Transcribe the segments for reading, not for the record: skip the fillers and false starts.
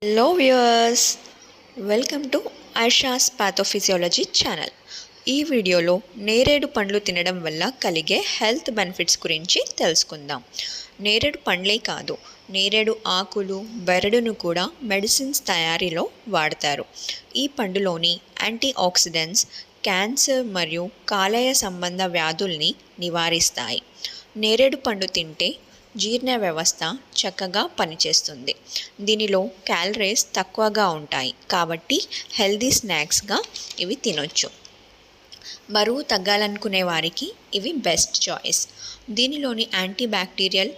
Hello viewers, welcome to Aisha's pathophysiology channel. ఈ వీడియోలో నేరేడు పండ్లు తినడం వల్ల కలిగే హెల్త్ బెనిఫిట్స్ గురించి తెలుసుకుందాం. నేరేడు పండ్లే కాదు, నేరేడు ఆకులు, బెరడును కూడా మెడిసిన్స్ తయారీలో వాడతారు. ఈ పండులోని యాంటీ ఆక్సిడెంట్స్ క్యాన్సర్ మరియు కాలేయ సంబంధ వ్యాధుల్ని నివారిస్తాయి. నేరేడు పండు తింటే జీర్ణ వ్యవస్థ చక్కగా పనిచేస్తుంది. దీనిలో క్యాలరీస్ తక్కువగా ఉంటాయి కాబట్టి హెల్దీ స్నాక్స్గా ఇవి తినొచ్చు. బరువు తగ్గాలనుకునే వారికి ఇవి బెస్ట్ చాయిస్. దీనిలోని యాంటీ బ్యాక్టీరియల్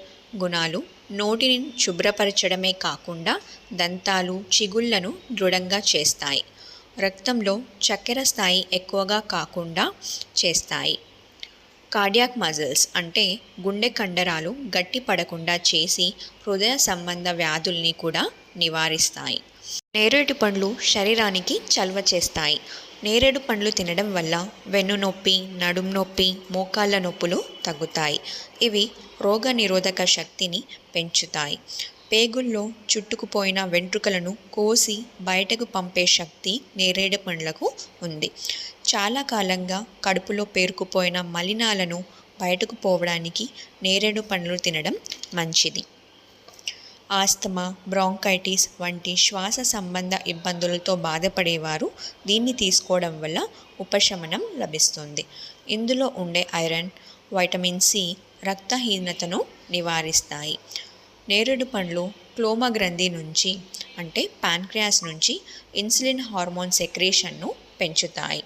గుణాలు నోటిని శుభ్రపరచడమే కాకుండా దంతాలు, చిగుళ్లను దృఢంగా చేస్తాయి. రక్తంలో చక్కెర స్థాయి ఎక్కువగా కాకుండా చేస్తాయి. కార్డియాక్ మజిల్స్ అంటే గుండె కండరాలు గట్టి పడకుండా చేసి హృదయ సంబంధ వ్యాధుల్ని కూడా నివారిస్తాయి. నేరేడు పండ్లు శరీరానికి చలువ చేస్తాయి. నేరేడు పండ్లు తినడం వల్ల వెన్నునొప్పి, నడుము నొప్పి, మోకాళ్ళ నొప్పులు తగ్గుతాయి. ఇవి రోగ నిరోధక శక్తిని పెంచుతాయి. పేగుల్లో చుట్టుకుపోయిన వెంట్రుకలను కోసి బయటకు పంపే శక్తి నేరేడు పండ్లకు ఉంది. చాలా కాలంగా కడుపులో పేరుకుపోయిన మలినాలను బయటకు పోవడానికి నేరేడు పండ్లు తినడం మంచిది. ఆస్తమా, బ్రాంకైటిస్ వంటి శ్వాస సంబంధ ఇబ్బందులతో బాధపడేవారు దీన్ని తీసుకోవడం వల్ల ఉపశమనం లభిస్తుంది. ఇందులో ఉండే ఐరన్, వైటమిన్ సి రక్తహీనతను నివారిస్తాయి. నేరేడు పండ్లు క్లోమ గ్రంథి నుంచి అంటే ప్యాంక్రియాస్ నుంచి ఇన్సులిన్ హార్మోన్ సెక్రేషన్ను పెంచుతాయి.